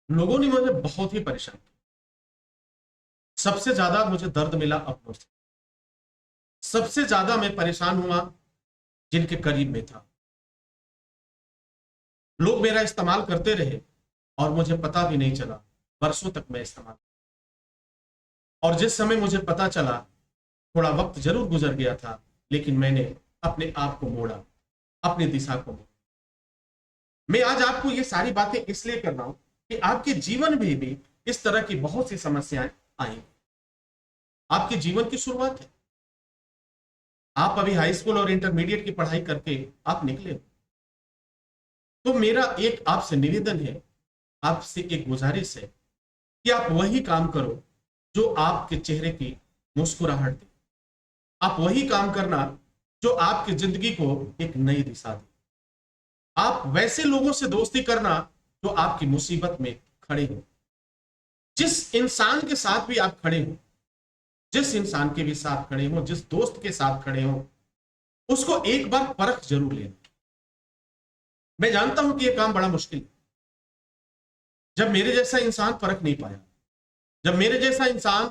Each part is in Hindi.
लोगों ने मुझे बहुत ही परेशान किया। सबसे ज्यादा मुझे दर्द मिला अपनों से। सबसे ज्यादा मैं परेशान हुआ जिनके करीब में था। लोग मेरा इस्तेमाल करते रहे और मुझे पता भी नहीं चला। बरसों तक मैं इस्तेमाल, और जिस समय मुझे पता चला, थोड़ा वक्त जरूर गुजर गया था, लेकिन मैंने अपने आप को मोड़ा, अपनी दिशा को मोड़ा। मैं आज आपको ये सारी बातें इसलिए कर रहा हूं कि आपके जीवन में भी इस तरह की बहुत सी समस्याएं आई। आपके जीवन की शुरुआत है। आप अभी हाई स्कूल और इंटरमीडिएट की पढ़ाई करके आप निकले हो। तो मेरा एक आपसे निवेदन है, आपसे एक गुजारिश है कि आप वही काम करो जो आपके चेहरे की मुस्कुराहट दे। आप वही काम करना जो आपकी जिंदगी को एक नई दिशा दे। आप वैसे लोगों से दोस्ती करना जो आपकी मुसीबत में खड़े हो। जिस इंसान के साथ भी आप खड़े हो, जिस इंसान के भी साथ खड़े हो, जिस दोस्त के साथ खड़े हो, उसको एक बार परख जरूर लेना। मैं जानता हूं कि यह काम बड़ा मुश्किल है। जब मेरे जैसा इंसान परख नहीं पाया, जब मेरे जैसा इंसान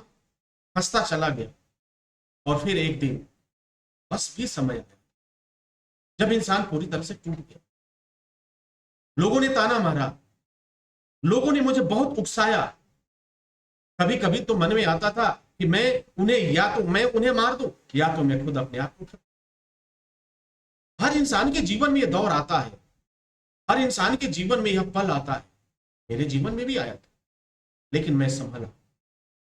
हंसता चला गया, और फिर एक दिन बस भी समय आया जब इंसान पूरी तरह से टूट गया। लोगों ने ताना मारा, लोगों ने मुझे बहुत उकसाया। कभी कभी तो मन में आता था कि मैं उन्हें मार दूं, या तो मैं खुद अपने आप को खत्म। हर इंसान के जीवन में यह दौर आता है, हर इंसान के जीवन में यह पल आता है। मेरे जीवन में भी आया था, लेकिन मैं संभला।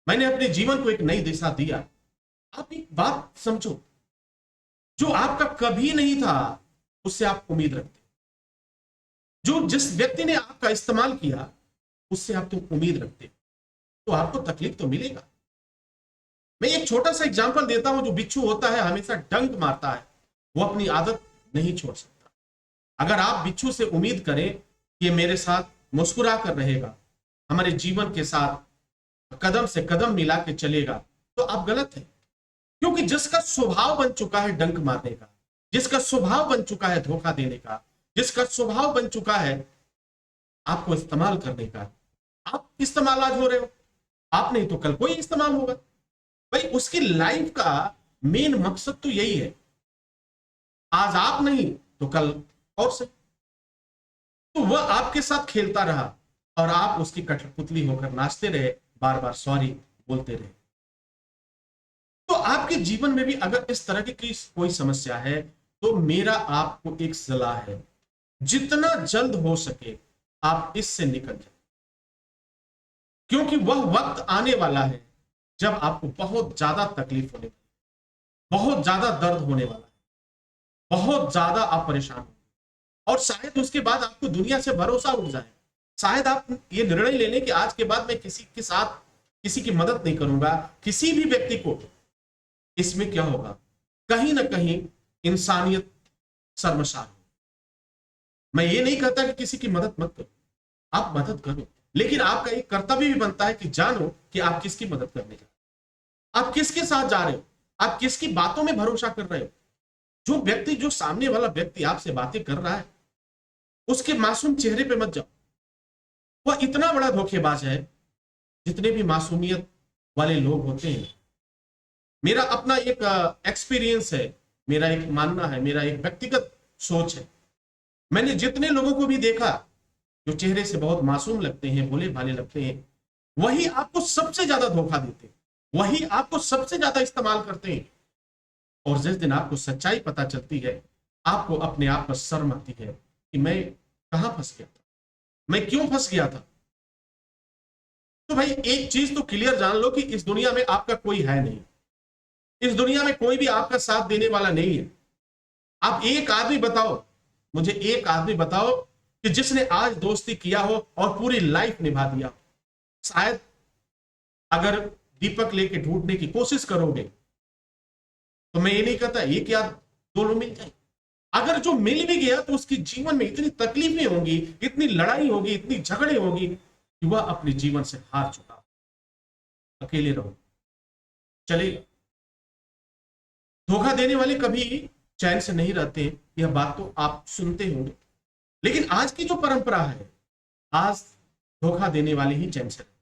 मैंने अपने जीवन को एक नई दिशा दिया। आप एक बात समझो, जो आपका कभी नहीं था उससे आप उम्मीद रखते। जो जिस व्यक्ति ने आपका इस्तेमाल किया उससे आप तो उम्मीद रखते, तो आपको तकलीफ तो मिलेगा। मैं एक छोटा सा एग्जांपल देता हूं। जो बिच्छू होता है हमेशा डंक मारता है, वो अपनी आदत नहीं छोड़ सकता। अगर आप बिच्छू से उम्मीद करें कि ये मेरे साथ मुस्कुरा कर रहेगा, हमारे जीवन के साथ कदम से कदम मिला के चलेगा, तो आप गलत हैं। क्योंकि जिसका स्वभाव बन चुका है डंक मारने का, जिसका स्वभाव बन चुका है धोखा देने का, जिसका स्वभाव बन चुका है आपको इस्तेमाल करने का, आप इस्तेमाल आज हो रहे हो। आप नहीं तो कल कोई इस्तेमाल होगा। भाई उसकी लाइफ का मेन मकसद तो यही है, आज आप नहीं तो कल और से। तो वह आपके साथ खेलता रहा और आप उसकी कठपुतली होकर नाचते रहे, बार बार सॉरी बोलते रहे। तो आपके जीवन में भी अगर इस तरह की कोई समस्या है, तो मेरा आपको एक सलाह है, जितना जल्द हो सके आप इससे निकल जाए। क्योंकि वह वक्त आने वाला है जब आपको बहुत ज्यादा तकलीफ होने वाली, बहुत ज्यादा दर्द होने वाला है, बहुत ज्यादा आप परेशान हो, और शायद उसके बाद आपको दुनिया से भरोसा उठ जाए। शायद आप ये निर्णय ले लें कि आज के बाद मैं किसी के साथ किसी की मदद नहीं करूंगा, किसी भी व्यक्ति को। इसमें क्या होगा, कहीं ना कहीं इंसानियत शर्मसार हो। मैं ये नहीं कहता कि किसी की मदद मत करो, आप मदद करो, लेकिन आपका एक कर्तव्य भी बनता है कि जानो कि आप किसकी मदद करने जा रहे हो, आप किसके साथ जा रहे हो, आप किसकी बातों में भरोसा कर रहे हो। जो व्यक्ति, जो सामने वाला व्यक्ति आपसे बातें कर रहा है, उसके मासूम चेहरे पे मत जाओ। वह इतना बड़ा धोखेबाज है जितने भी मासूमियत वाले लोग होते हैं। मेरा अपना एक एक्सपीरियंस है, मेरा एक मानना है, मेरा एक व्यक्तिगत सोच है। मैंने जितने लोगों को भी देखा जो चेहरे से बहुत मासूम लगते हैं, भोले भाले लगते हैं, वही आपको सबसे ज्यादा धोखा देते हैं, वही आपको सबसे ज्यादा इस्तेमाल करते हैं। और जिस दिन आपको सच्चाई पता चलती है, आपको अपने आप पर शर्म आती है कि मैं कहां फंस गया था, मैं क्यों फंस गया था। तो भाई एक चीज तो क्लियर जान लो कि इस दुनिया में आपका कोई है नहीं, इस दुनिया में कोई भी आपका साथ देने वाला नहीं है। आप एक आदमी बताओ, मुझे एक आदमी बताओ कि जिसने आज दोस्ती किया हो और पूरी लाइफ निभा दिया। शायद अगर दीपक लेके ढूंढने की कोशिश करोगे तो मैं ये नहीं कहता एक या दो लोग मिल जाए। अगर जो मिल भी गया तो उसके जीवन में इतनी तकलीफें होंगी, इतनी लड़ाई होगी, इतनी झगड़े होगी कि वह अपने जीवन से हार चुका। अकेले रहो चलेगा। धोखा देने वाले कभी चैन से नहीं रहते, यह बात तो आप सुनते होंगे। लेकिन आज की जो परंपरा है, आज धोखा देने वाले ही चैन से रहते हैं।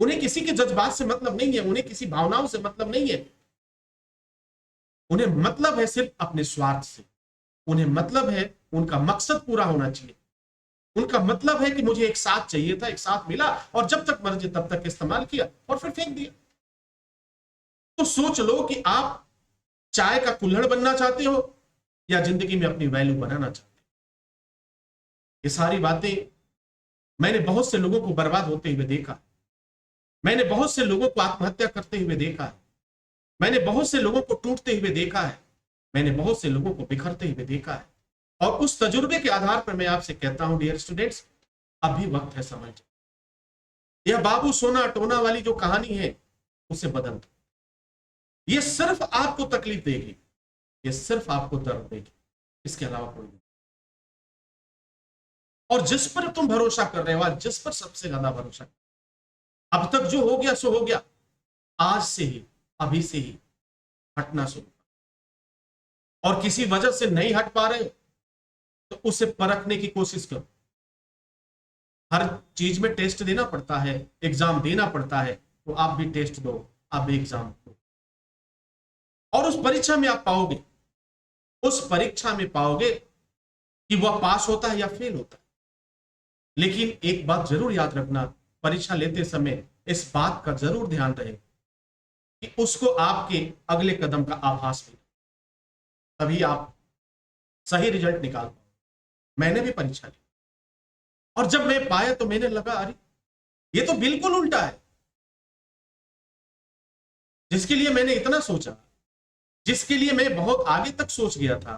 उन्हें किसी के जज्बात से मतलब नहीं है, उन्हें किसी भावनाओं से मतलब नहीं है, उन्हें मतलब है सिर्फ अपने स्वार्थ से। उन्हें मतलब है, उनका मकसद पूरा होना चाहिए। उनका मतलब है कि मुझे एक साथ चाहिए था, एक साथ मिला और जब तक मर्जी तब तक इस्तेमाल किया और फिर फेंक दिया। तो सोच लो कि आप चाय का कुल्हड़ बनना चाहते हो या जिंदगी में अपनी वैल्यू बनाना चाहते हो। ये सारी बातें मैंने बहुत से लोगों को बर्बाद होते हुए देखा, मैंने बहुत से लोगों को आत्महत्या करते हुए देखा है, मैंने बहुत से लोगों को टूटते हुए देखा है, मैंने बहुत से लोगों को बिखरते हुए देखा है। और उस तजुर्बे के आधार पर मैं आपसे कहता हूं डियर स्टूडेंट्स, अभी वक्त है समझ। यह बाबू सोना टोना वाली जो कहानी है उसे बदल दो। ये सिर्फ आपको तकलीफ देगी, ये सिर्फ आपको दर्द देगी, इसके अलावा कोई नहीं। और जिस पर तुम भरोसा कर रहे हो, आज जिस पर सबसे ज्यादा भरोसा, अब तक जो हो गया सो हो गया, आज से ही, अभी से ही हटना शुरू करो। और किसी वजह से नहीं हट पा रहे तो उसे परखने की कोशिश करो। हर चीज में टेस्ट देना पड़ता है, एग्जाम देना पड़ता है, तो आप भी टेस्ट दो, आप भी एग्जाम दो। और उस परीक्षा में आप पाओगे, उस परीक्षा में पाओगे कि वह पास होता है या फेल होता है। लेकिन एक बात जरूर याद रखना, परीक्षा लेते समय इस बात का जरूर ध्यान रहे कि उसको आपके अगले कदम का आभास मिले, तभी आप सही रिजल्ट निकाल पाओ। मैंने भी परीक्षा ली और जब मैं पाया तो मैंने लगा अरे ये तो बिल्कुल उल्टा है। जिसके लिए मैंने इतना सोचा, जिसके लिए मैं बहुत आगे तक सोच गया था,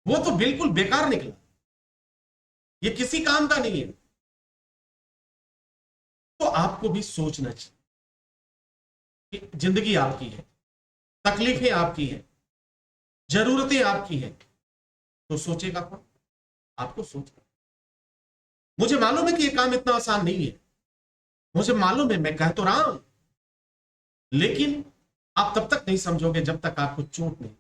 वो तो बिल्कुल बेकार निकला। ये किसी काम का नहीं है। तो आपको भी सोचना चाहिए कि जिंदगी आपकी है, तकलीफें आपकी हैं, जरूरतें आपकी हैं, तो सोचेगा कौन? आपको सोचना। मुझे मालूम है कि ये काम इतना आसान नहीं है, मुझे मालूम है, मैं कह तो रहा हूं, लेकिन आप तब तक नहीं समझोगे जब तक आपको चोट नहीं,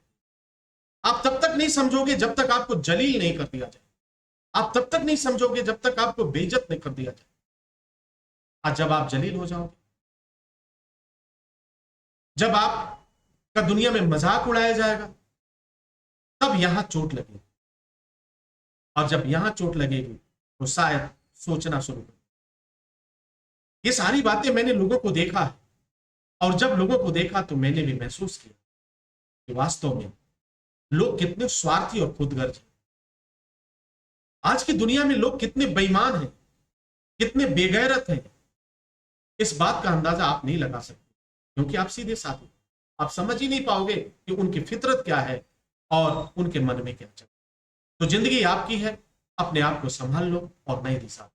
आप तब तक नहीं समझोगे जब तक आपको जलील नहीं कर दिया जाए, आप तब तक नहीं समझोगे जब तक आपको बेइज्जत नहीं कर दिया जाए। आज जब आप जलील हो जाओगे, जब आपका दुनिया में मजाक उड़ाया जाएगा, तब यहां चोट लगेगी। और जब यहां चोट लगेगी तो शायद सोचना शुरू कर। ये सारी बातें मैंने लोगों को देखा है, और जब लोगों को देखा तो मैंने भी महसूस किया कि वास्तव में लोग कितने स्वार्थी और खुदगर्ज हैं। आज की दुनिया में लोग कितने बेईमान हैं, कितने बेगैरत हैं, इस बात का अंदाजा आप नहीं लगा सकते, क्योंकि आप सीधे साधे, आप समझ ही नहीं पाओगे कि उनकी फितरत क्या है और उनके मन में क्या चल। तो जिंदगी आपकी है, अपने आप को संभाल लो और नई दिशा